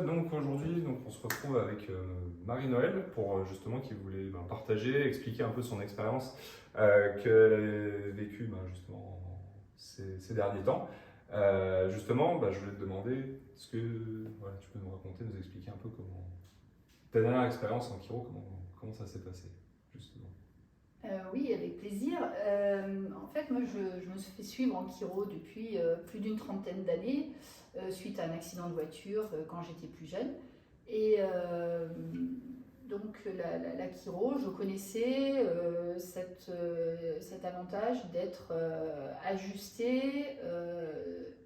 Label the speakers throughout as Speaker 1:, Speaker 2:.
Speaker 1: Donc aujourd'hui, on se retrouve avec Marie-Noël pour justement qui voulait partager, expliquer un peu son expérience qu'elle a vécue justement ces derniers temps. Justement, je voulais te demander, est-ce que tu peux nous raconter, nous expliquer un peu comment ta dernière expérience en chiro, comment ça s'est passé justement.
Speaker 2: Oui, avec plaisir. En fait, moi, je me suis fait suivre en chiro depuis plus d'une trentaine d'années, suite à un accident de voiture quand j'étais plus jeune. Et donc, la chiro, je connaissais cet avantage d'être ajustée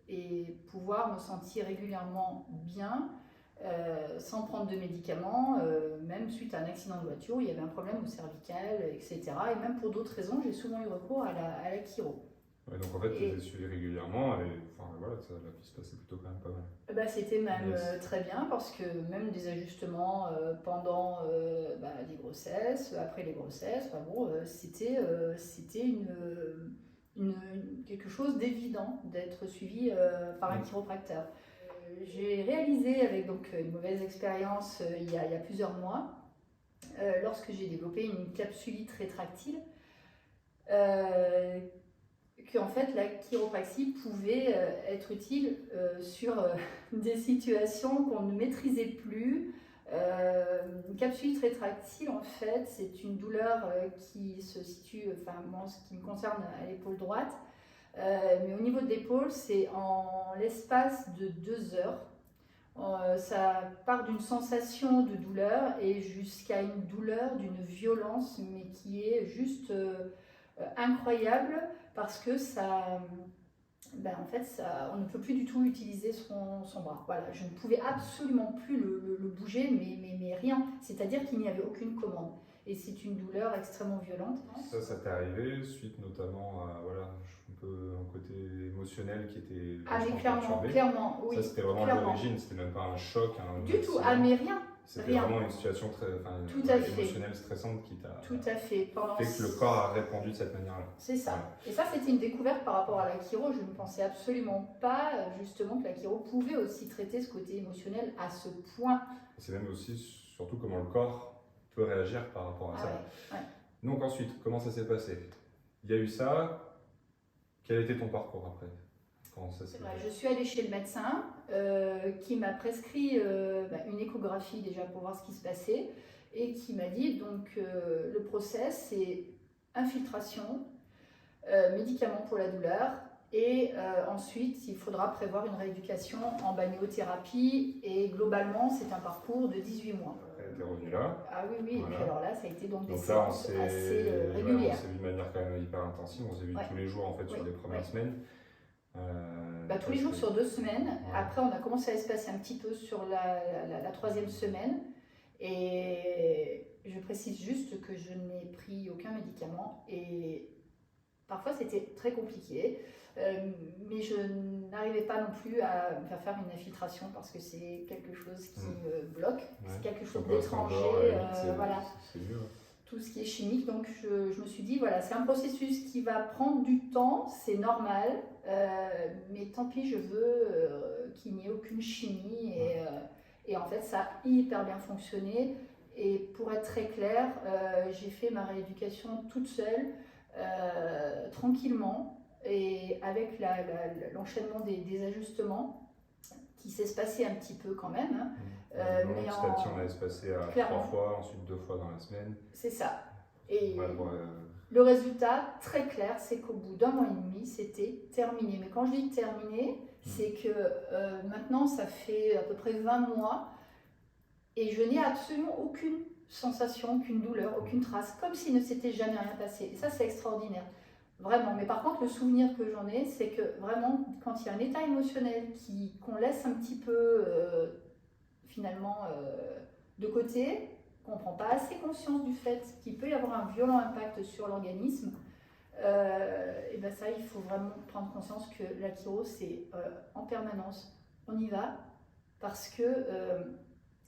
Speaker 2: et pouvoir me sentir régulièrement bien. Sans prendre de médicaments, même suite à un accident de voiture où il y avait un problème au cervical, etc. Et même pour d'autres raisons, j'ai souvent eu recours à la chiro.
Speaker 1: Ouais, donc en fait, tu les suivis régulièrement et ça a pu se passer plutôt quand même pas mal.
Speaker 2: C'était même très bien parce que même des ajustements pendant les grossesses, après les grossesses, c'était quelque chose d'évident d'être suivi par un chiropracteur. J'ai réalisé avec une mauvaise expérience il y a plusieurs mois, lorsque j'ai développé une capsulite rétractile, qu'en fait la chiropraxie pouvait être utile sur des situations qu'on ne maîtrisait plus. Une capsulite rétractile, en fait, c'est une douleur qui se situe, ce qui me concerne, à l'épaule droite. Mais au niveau de l'épaule, c'est en l'espace de 2 heures. Ça part d'une sensation de douleur et jusqu'à une douleur d'une violence, mais qui est juste incroyable parce que on ne peut plus du tout utiliser son bras. Voilà, je ne pouvais absolument plus le bouger, mais rien. C'est-à-dire qu'il n'y avait aucune commande. Et c'est une douleur extrêmement violente.
Speaker 1: Ça t'est arrivé suite notamment à un côté émotionnel qui était
Speaker 2: clairement, oui.
Speaker 1: Ça c'était vraiment l'origine, c'était même pas un choc.
Speaker 2: Du tout, mais rien.
Speaker 1: C'était vraiment une situation émotionnelle stressante qui t'a fait que le corps a répondu de cette manière-là.
Speaker 2: C'est ça. Ouais. Et ça, c'était une découverte par rapport à la chiro. Je ne pensais absolument pas justement que la chiro pouvait aussi traiter ce côté émotionnel à ce point.
Speaker 1: C'est même aussi surtout comment le corps peut réagir par rapport à ça.
Speaker 2: Ouais.
Speaker 1: Donc ensuite, comment ça s'est passé? Il y a eu ça. Quel était ton parcours après?
Speaker 2: Je suis allée chez le médecin qui m'a prescrit une échographie déjà pour voir ce qui se passait et qui m'a dit le process c'est infiltration, médicaments pour la douleur et ensuite il faudra prévoir une rééducation en balnéothérapie et globalement c'est un parcours de 18 mois.
Speaker 1: T'es revenu là?
Speaker 2: Ah oui, voilà. Et puis alors là ça a été des
Speaker 1: séances
Speaker 2: assez régulières.
Speaker 1: On s'est vu de manière quand même hyper intensive, on s'est vu tous les jours en fait sur les premières semaines.
Speaker 2: Tous les jours sur 2 semaines. Ouais. Après, on a commencé à espacer un petit peu sur la 3e semaine. Et je précise juste que je n'ai pris aucun médicament. Et parfois, c'était très compliqué. Mais je n'arrivais pas non plus à me faire une infiltration parce que c'est quelque chose qui me bloque. Ouais. C'est quelque chose d'étranger.
Speaker 1: C'est mieux.
Speaker 2: Tout ce qui est chimique, donc je me suis dit c'est un processus qui va prendre du temps, c'est normal, mais tant pis, je veux qu'il n'y ait aucune chimie et en fait ça a hyper bien fonctionné. Et pour être très clair, j'ai fait ma rééducation toute seule, tranquillement, et avec l'enchaînement des ajustements qui s'est espacé un petit peu quand même.
Speaker 1: Mais petit à petit, on a espacé à 3 fois, ensuite 2 fois dans la semaine.
Speaker 2: C'est ça. Et le résultat, très clair, c'est qu'au bout d'1 mois et demi, c'était terminé. Mais quand je dis terminé, c'est que maintenant, ça fait à peu près 20 mois et je n'ai absolument aucune sensation, aucune douleur, aucune trace, comme s'il ne s'était jamais rien passé. Et ça, c'est extraordinaire. Vraiment, mais par contre le souvenir que j'en ai, c'est que vraiment quand il y a un état émotionnel qu'on laisse un petit peu de côté, qu'on ne prend pas assez conscience du fait qu'il peut y avoir un violent impact sur l'organisme, ça il faut vraiment prendre conscience que la chiro c'est en permanence, on y va parce que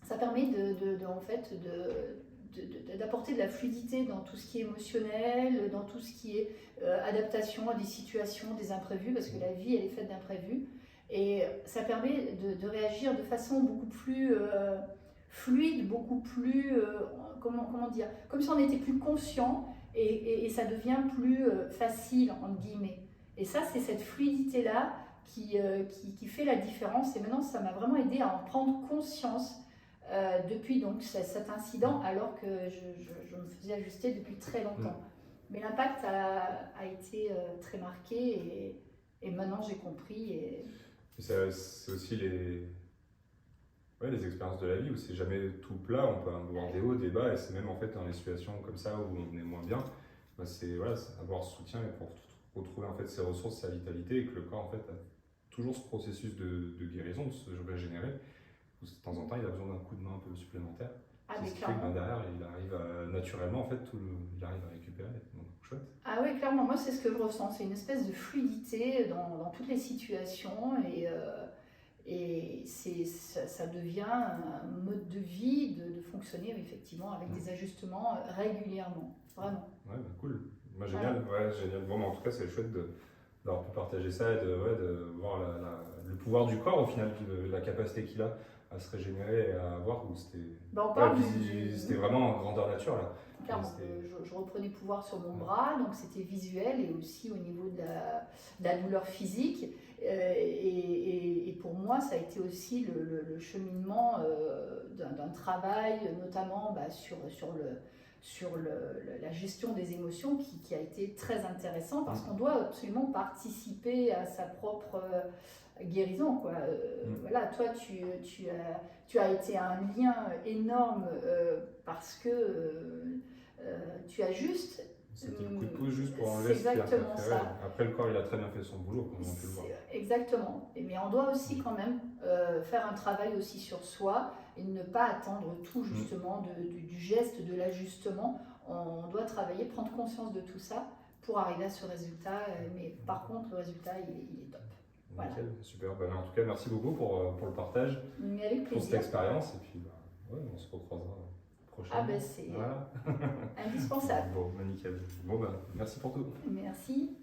Speaker 2: ça permet d'apporter de la fluidité dans tout ce qui est émotionnel, dans tout ce qui est adaptation à des situations, des imprévus, parce que la vie elle est faite d'imprévus. Et ça permet de réagir de façon beaucoup plus fluide, beaucoup plus, comment dire, comme si on était plus conscient et ça devient plus facile, entre guillemets. Et ça, c'est cette fluidité-là qui fait la différence. Et maintenant, ça m'a vraiment aidé à en prendre conscience depuis donc cet incident, alors que je me faisais ajuster depuis très longtemps. Mais l'impact a été très marqué et maintenant j'ai compris. Et
Speaker 1: c'est aussi les expériences de la vie où c'est jamais tout plat, on peut avoir des hauts, des bas, et c'est même en fait dans les situations comme ça où on est moins bien, c'est avoir ce soutien et pour retrouver en fait ses ressources, sa vitalité, et que le corps en fait a toujours ce processus de guérison, de se régénérer, où de temps en temps il a besoin d'un coup de main un peu supplémentaire.
Speaker 2: mais
Speaker 1: ce qui fait que derrière il arrive naturellement en fait, il arrive à récupérer, donc chouette.
Speaker 2: Ah oui, clairement, moi c'est ce que je ressens, c'est une espèce de fluidité dans toutes les situations et ça devient un mode de vie de fonctionner effectivement avec des ajustements régulièrement, vraiment.
Speaker 1: Ouais, cool. Moi génial, génial. Bon, en tout cas c'est chouette d'avoir pu partager ça et de voir le pouvoir du corps au final, la capacité qu'il a à se régénérer et à avoir, où c'était vraiment en grandeur nature là.
Speaker 2: Clairement, je reprenais pouvoir sur mon bras, donc c'était visuel et aussi au niveau de la douleur physique. Et pour moi, ça a été aussi le cheminement d'un travail, notamment sur la gestion des émotions, qui a été très intéressant parce qu'on doit absolument participer à sa propre guérison, quoi. Voilà, toi tu as été un lien énorme parce que tu as juste
Speaker 1: c'était le coup de pouce juste pour enlever ce qu'il a préféré. Après, le corps, il a très bien fait son boulot, comme on peut le voir.
Speaker 2: Exactement. Mais on doit aussi quand même faire un travail aussi sur soi et ne pas attendre tout justement du geste, de l'ajustement. On doit travailler, prendre conscience de tout ça pour arriver à ce résultat. Mais par contre, le résultat, il est top. Voilà.
Speaker 1: Nickel, super. En tout cas, merci beaucoup pour le partage,
Speaker 2: mais avec plaisir,
Speaker 1: pour cette expérience. Et puis, on se recroisera prochainement.
Speaker 2: C'est indispensable.
Speaker 1: Bon, nickel. Bon, merci pour tout.
Speaker 2: Merci.